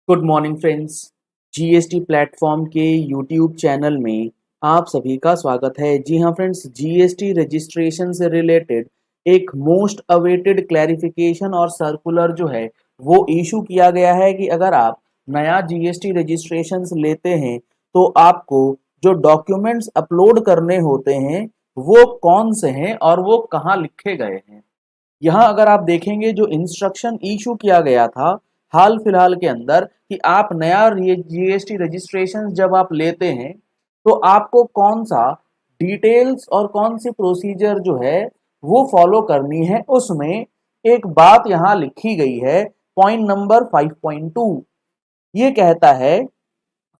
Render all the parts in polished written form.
Good morning friends. GST platform के YouTube channel में आप सभी का स्वागत है। जी हाँ फ्रेंड्स, जीएसटी रजिस्ट्रेशन से रिलेटेड एक मोस्ट अवेटेड क्लैरिफिकेशन और सर्कुलर जो है वो इशू किया गया है कि अगर आप नया जीएसटी रजिस्ट्रेशन लेते हैं तो आपको जो डॉक्यूमेंट्स अपलोड करने होते हैं वो कौन से हैं और वो कहाँ लिखे गए हैं। यहाँ अगर आप देखेंगे जो इंस्ट्रक्शन इशू किया गया था हाल फिलहाल के अंदर कि आप नया जीएसटी रजिस्ट्रेशन जब आप लेते हैं तो आपको कौन सा डिटेल्स और कौन सी प्रोसीजर जो है वो फॉलो करनी है, उसमें एक बात यहाँ लिखी गई है। पॉइंट नंबर 5.2 ये कहता है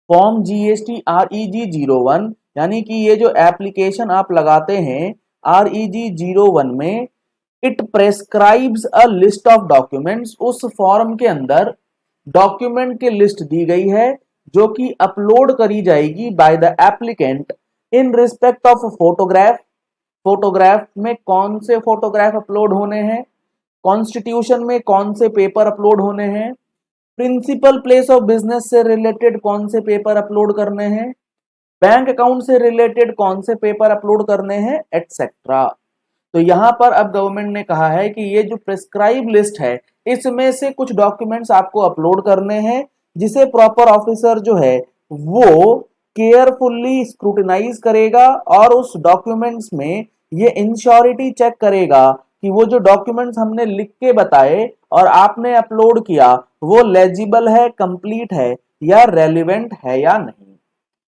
फॉर्म जीएसटी REG 01 यानी कि ये जो एप्लीकेशन आप लगाते हैं REG 01 में it prescribes a list of documents. उस फॉर्म के अंदर डॉक्यूमेंट की लिस्ट दी गई है जो कि अपलोड करी जाएगी by the applicant in respect of photograph. Photograph में कौन से फोटोग्राफ अपलोड होने हैं, कॉन्स्टिट्यूशन में कौन से पेपर अपलोड होने हैं, प्रिंसिपल प्लेस ऑफ बिजनेस से रिलेटेड कौन से पेपर अपलोड करने हैं, बैंक अकाउंट से रिलेटेड कौन से पेपर अपलोड करने हैं, एटसेट्रा। तो यहाँ पर अब गवर्नमेंट ने कहा है कि ये जो प्रेस्क्राइब लिस्ट है इसमें से कुछ डॉक्यूमेंट्स आपको अपलोड करने हैं, जिसे प्रॉपर ऑफिसर जो है वो केयरफुल्ली स्क्रूटिनाइज करेगा और उस डॉक्यूमेंट्स में ये इंश्योरिटी चेक करेगा कि वो जो डॉक्यूमेंट्स हमने लिख के बताए और आपने अपलोड किया वो लेजिबल है, कंप्लीट है या रेलिवेंट है या नहीं।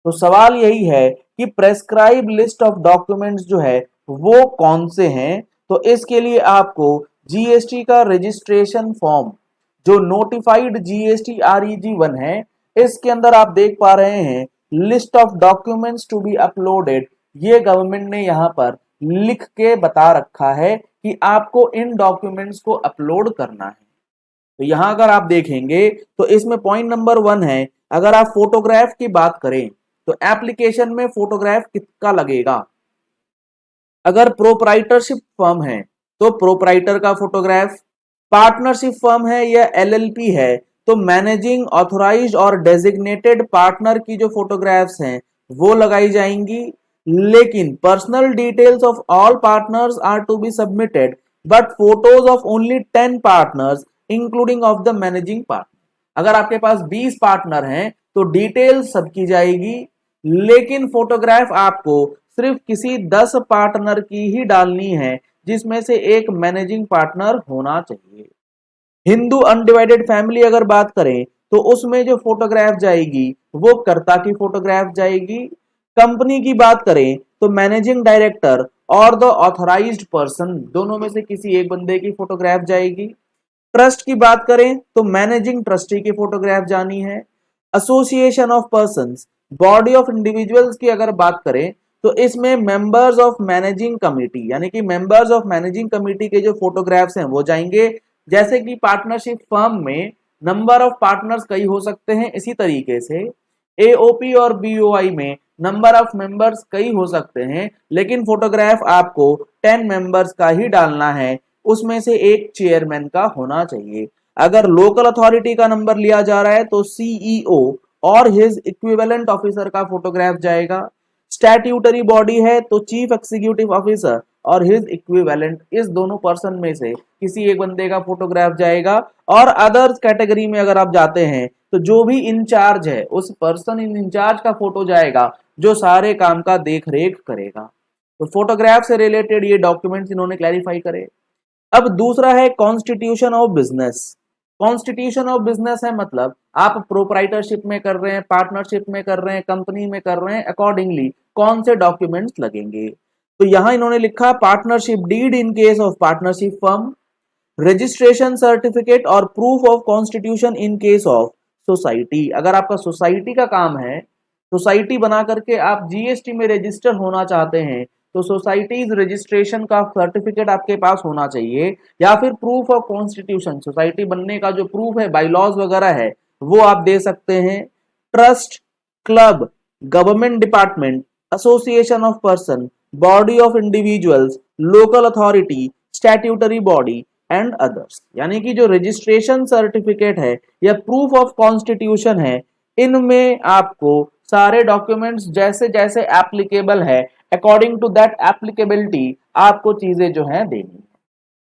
तो सवाल यही है कि प्रेस्क्राइब लिस्ट ऑफ डॉक्यूमेंट्स जो है वो कौन से हैं। तो इसके लिए आपको जीएसटी का रजिस्ट्रेशन फॉर्म जो नोटिफाइड जीएसटी REG 1 है, इसके अंदर आप देख पा रहे हैं list of documents to be uploaded. ये गवर्नमेंट ने यहाँ पर लिख के बता रखा है कि आपको इन डॉक्यूमेंट्स को अपलोड करना है। तो यहाँ अगर आप देखेंगे तो इसमें पॉइंट नंबर 1 है, अगर आप फोटोग्राफ की बात करें तो एप्लीकेशन में फोटोग्राफ किसका लगेगा। अगर प्रोप्राइटरशिप फर्म है तो प्रोप्राइटर का फोटोग्राफ, पार्टनरशिप फर्म है या LLP है तो मैनेजिंग ऑथोराइज्ड और डेजिग्नेटेड पार्टनर की जो फोटोग्राफ्स हैं वो लगाई जाएंगी। लेकिन personal details of all partners are to be submitted but photos of only 10 partners including of the managing partner. अगर आपके पास 20 पार्टनर हैं तो डिटेल्स सबकी जाएगी, लेकिन फोटोग्राफ आपको सिर्फ किसी 10 पार्टनर की ही डालनी है जिसमें से एक मैनेजिंग पार्टनर होना चाहिए। हिंदू अनडिवाइडेड फैमिली अगर बात करें तो उसमें जो फोटोग्राफ जाएगी वो कर्ता की फोटोग्राफ जाएगी। कंपनी की बात करें तो मैनेजिंग डायरेक्टर और द ऑथराइज्ड पर्सन दोनों में से किसी एक बंदे की फोटोग्राफ जाएगी। ट्रस्ट की बात करें तो मैनेजिंग ट्रस्टी की फोटोग्राफ जानी है। Association of persons, body of individuals की अगर बात करें तो इसमें मेंबर्स ऑफ मैनेजिंग कमेटी यानी कि मेंबर्स ऑफ मैनेजिंग कमेटी के जो फोटोग्राफ्स हैं वो जाएंगे। जैसे कि पार्टनरशिप फर्म में नंबर ऑफ पार्टनर्स कई हो सकते हैं, इसी तरीके से AOP और BOI में नंबर ऑफ मेंबर्स कई हो सकते हैं, लेकिन फोटोग्राफ आपको 10 मेंबर्स का ही डालना है, उसमें से एक चेयरमैन का होना चाहिए। अगर लोकल अथॉरिटी का नंबर लिया जा रहा है तो CEO और हिज इक्विवेलेंट ऑफिसर का फोटोग्राफ जाएगा। स्टैट्यूटरी बॉडी है तो चीफ एग्जीक्यूटिव ऑफिसर और हिज इक्विवेलेंट, इस दोनों पर्सन में से किसी एक बंदे का फोटोग्राफ जाएगा। और अदर्स कैटेगरी में अगर आप जाते हैं तो जो भी इंचार्ज है उस पर्सन इन इंचार्ज का फोटो जाएगा जो सारे काम का देख रेख करेगा। तो फोटोग्राफ से रिलेटेड ये डॉक्यूमेंट्स इन्होंने क्लैरिफाई करे। अब दूसरा है constitution of business. Constitution of business है मतलब आप प्रोप्राइटरशिप में कर रहे हैं, पार्टनरशिप में कर रहे हैं, कंपनी में कर रहे हैं, अकॉर्डिंगली कौन से डॉक्यूमेंट्स लगेंगे। तो यहां इन्होंने लिखा partnership deed in case of partnership firm, registration certificate और proof of constitution in case of society. अगर आपका सोसाइटी का काम है, सोसाइटी बना करके आप जीएसटी में रजिस्टर होना चाहते हैं तो सोसाइटीज रजिस्ट्रेशन का सर्टिफिकेट आपके पास होना चाहिए, या फिर प्रूफ ऑफ कॉन्स्टिट्यूशन, सोसाइटी बनने का जो प्रूफ है, बाईलॉज वगैरह है, वो आप दे सकते हैं। Trust, club, government department, association of person, body of individuals, local authority, statutory body and others. यानी कि जो रजिस्ट्रेशन सर्टिफिकेट है या प्रूफ ऑफ कॉन्स्टिट्यूशन है, इनमें आपको सारे डॉक्यूमेंट्स जैसे जैसे एप्लीकेबल है, अकॉर्डिंग टू दैट एप्लीकेबिलिटी आपको चीजें जो है देनी है।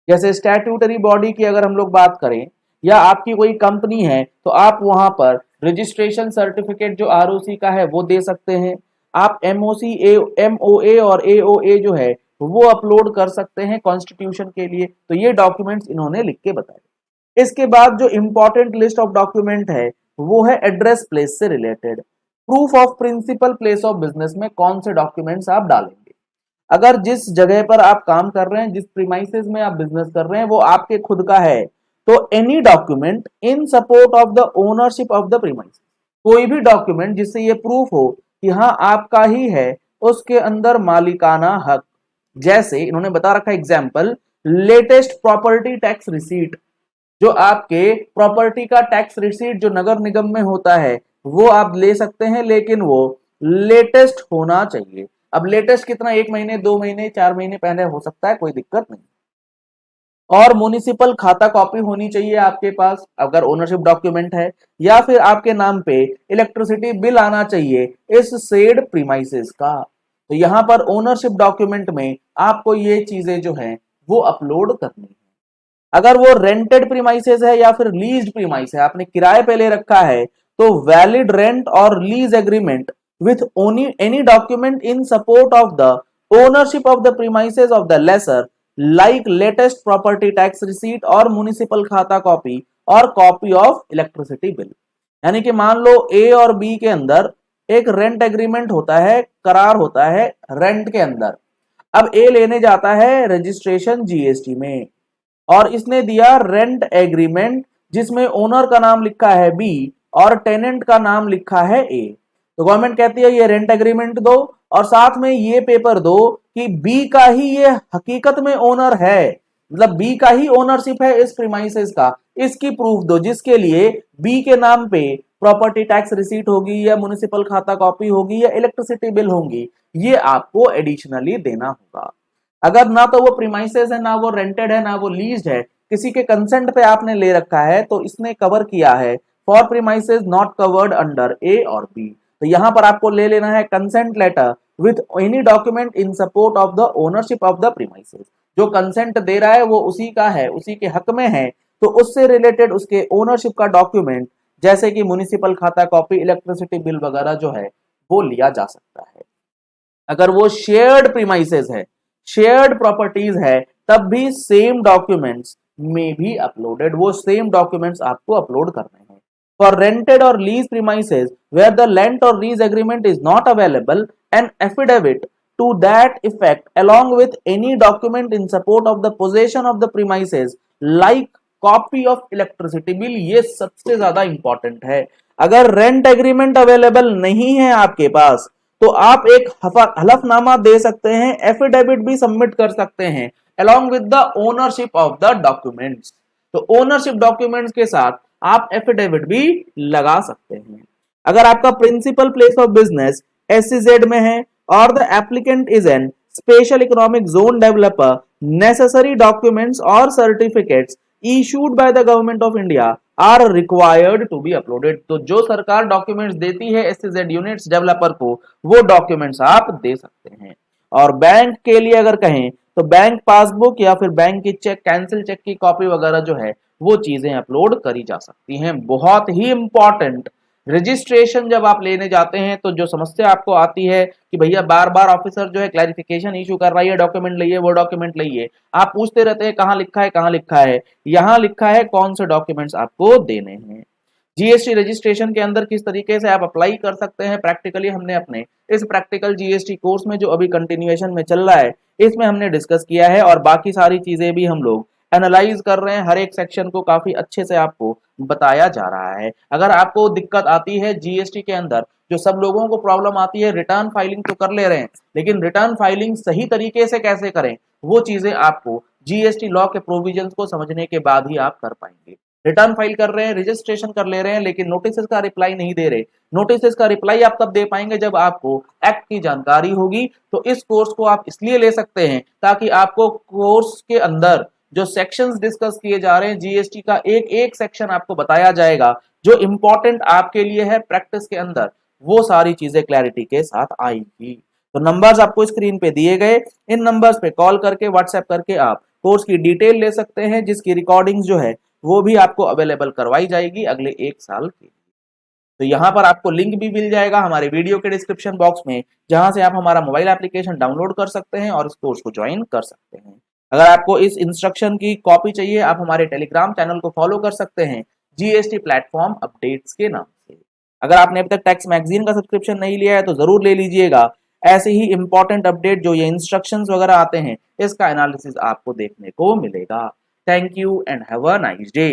जैसे स्टैट्यूटरी बॉडी की अगर हम लोग बात करें या आपकी कोई कंपनी है तो आप वहां पर रजिस्ट्रेशन सर्टिफिकेट जो आरओसी का है वो दे सकते हैं। आप एमओसी, एमओए और एओए जो है वो अपलोड कर सकते हैं कॉन्स्टिट्यूशन के लिए। तो ये डॉक्यूमेंट्स इन्होंने लिख के बताए। इसके बाद जो इंपॉर्टेंट लिस्ट ऑफ डॉक्यूमेंट है वो है एड्रेस प्लेस से related. Proof of principal place of business में कौन से डॉक्यूमेंट्स आप डालेंगे। अगर जिस जगह पर आप काम कर रहे हैं, जिस प्रीमाइसेस में आप बिजनेस कर रहे हैं वो आपके खुद का है, तो any document in support of the ownership of the premises, कोई भी डॉक्यूमेंट जिससे ये प्रूफ हो कि हाँ आपका ही है, उसके अंदर मालिकाना हक। जैसे इन्होंने बता रखा example, latest property tax receipt, जो आपके प्रॉपर्टी का टैक्स रिसीट जो नगर निगम में होता है वो आप ले सकते हैं, लेकिन वो लेटेस्ट होना चाहिए। अब लेटेस्ट कितना, 1 महीने, 2 महीने, 4 महीने पहले हो सकता है, कोई दिक्कत नहीं। और म्युनिसिपल खाता कॉपी होनी चाहिए आपके पास अगर ओनरशिप डॉक्यूमेंट है, या फिर आपके नाम पे इलेक्ट्रिसिटी बिल आना चाहिए इस सेड प्रीमाइसेस का। तो यहां पर ओनरशिप डॉक्यूमेंट में आपको ये चीजें जो है वो अपलोड करनी है। अगर वो रेंटेड प्रीमाइसेस है या फिर लीज्ड प्रीमाइस है, आपने किराए पे ले रखा है, तो वैलिड रेंट और lease agreement with any document in support of the ownership of the premises of the lessor, like latest property tax receipt और municipal खाता कॉपी और कॉपी ऑफ इलेक्ट्रिसिटी बिल। यानी कि मान लो ए और बी के अंदर एक रेंट एग्रीमेंट होता है, करार होता है रेंट के अंदर। अब ए लेने जाता है रजिस्ट्रेशन जीएसटी में और इसने दिया रेंट एग्रीमेंट जिसमें ओनर का नाम लिखा है बी और टेनेंट का नाम लिखा है ए। तो गवर्नमेंट कहती है ये रेंट एग्रीमेंट दो और साथ में ये पेपर दो कि बी का ही ये हकीकत में ओनर है, मतलब बी का ही ओनरशिप है इस प्रीमाइसेस का, इसकी प्रूफ दो, जिसके लिए बी के नाम पे प्रॉपर्टी टैक्स रिसीट होगी या म्युनिसिपल खाता कॉपी होगी या इलेक्ट्रिसिटी बिल होंगी, ये आपको एडिशनली देना होगा। अगर ना तो वो प्रीमाइसेस है, ना वो रेंटेड है, ना वो लीज्ड है, किसी के कंसेंट पे आपने ले रखा है, तो इसने कवर किया है for premises not covered under A और बी। तो यहां पर आपको ले लेना है consent letter with any document in support of the ownership of the premises. जो कंसेंट दे रहा है वो उसी का है, उसी के हक में है, तो उससे रिलेटेड उसके ओनरशिप का डॉक्यूमेंट जैसे कि म्युनिसिपल खाता कॉपी, इलेक्ट्रिसिटी बिल वगैरह जो है वो लिया जा सकता है। अगर वो शेयर्ड प्रीमाइसेस है, शेयर्ड प्रॉपर्टीज है, तब भी सेम डॉक्यूमेंट्स में भी अपलोडेड, वो सेम डॉक्यूमेंट्स आपको अपलोड करने हैं। For rented or lease premises where the rent or lease agreement is not available, an affidavit to that effect along with any document in support of the possession of the premises like copy of electricity bill, ये सबसे ज्यादा important है। अगर rent agreement available नहीं है आपके पास तो आप एक हलफनामा दे सकते हैं, एफिडेविट भी सबमिट कर सकते हैं along with the ownership of the documents। तो ओनरशिप डॉक्यूमेंट्स के साथ आप एफिडेविट भी लगा सकते हैं। अगर आपका principal place of business SEZ में है और the applicant is an special economic zone developer, necessary documents और certificates issued by the government of India are required to be uploaded. तो जो सरकार डॉक्यूमेंट्स देती है एसईजेड यूनिट्स डेवलपर को, वो डॉक्यूमेंट्स आप दे सकते हैं। और बैंक के लिए अगर कहें तो बैंक पासबुक या फिर बैंक की चेक, कैंसिल चेक की कॉपी वगैरह जो है वो चीजें अपलोड करी जा सकती हैं। बहुत ही इंपॉर्टेंट, रजिस्ट्रेशन जब आप लेने जाते हैं तो जो समस्या आपको आती है कि भैया बार बार ऑफिसर जो है क्लैरिफिकेशन इशू कर रहा है, डॉक्यूमेंट लाइए, वो डॉक्यूमेंट लाइए, आप पूछते रहते हैं कहाँ लिखा है, कहाँ लिखा है। यहाँ लिखा है कौन से डॉक्यूमेंट्स आपको देने हैं। जीएसटी रजिस्ट्रेशन के अंदर किस तरीके से आप अप्लाई कर सकते हैं प्रैक्टिकली, हमने अपने इस प्रैक्टिकल जीएसटी कोर्स में जो अभी कंटिन्यूएशन में चल रहा है इसमें हमने डिस्कस किया है, और बाकी सारी चीजें भी हम लोग एनालाइज कर रहे हैं। हर एक सेक्शन को काफी अच्छे से आपको बताया जा रहा है। अगर आपको दिक्कत आती है जीएसटी के अंदर, जो सब लोगों को प्रॉब्लम आती है, रिटर्न फाइलिंग तो कर ले रहे हैं लेकिन रिटर्न फाइलिंग सही तरीके से कैसे करें, वो चीजें आपको जीएसटी लॉ के प्रोविजंस को समझने के बाद ही आप कर पाएंगे। रिटर्न फाइल कर रहे हैं, रजिस्ट्रेशन कर ले रहे हैं, लेकिन नोटिस का रिप्लाई नहीं दे रहे। नोटिस का रिप्लाई आप तब दे पाएंगे जब आपको एक्ट की जानकारी होगी। तो इस कोर्स को आप इसलिए ले सकते हैं ताकि आपको कोर्स के अंदर जो सेक्शंस डिस्कस किए जा रहे हैं जीएसटी का, एक एक सेक्शन आपको बताया जाएगा जो इंपॉर्टेंट आपके लिए है प्रैक्टिस के अंदर, वो सारी चीजें क्लैरिटी के साथ आएगी। तो नंबर्स आपको स्क्रीन पे दिए गए, इन नंबर्स पे कॉल करके व्हाट्सएप करके आप कोर्स की डिटेल ले सकते हैं, जिसकी रिकॉर्डिंग्स जो है वो भी आपको अवेलेबल करवाई जाएगी अगले 1 साल के लिए। तो यहाँ पर आपको लिंक भी मिल जाएगा हमारे वीडियो के डिस्क्रिप्शन बॉक्स में, जहां से आप हमारा मोबाइल एप्लीकेशन डाउनलोड कर सकते हैं और इस कोर्स को ज्वाइन कर सकते हैं। अगर आपको इस इंस्ट्रक्शन की कॉपी चाहिए, आप हमारे टेलीग्राम चैनल को फॉलो कर सकते हैं जीएसटी प्लेटफॉर्म अपडेट्स के नाम से। अगर आपने अभी तक टैक्स मैगजीन का सब्सक्रिप्शन नहीं लिया है तो जरूर ले लीजिएगा। ऐसे ही इंपॉर्टेंट अपडेट जो ये इंस्ट्रक्शंस वगैरह आते हैं, इसका एनालिसिस आपको देखने को मिलेगा। Thank you and have a nice day.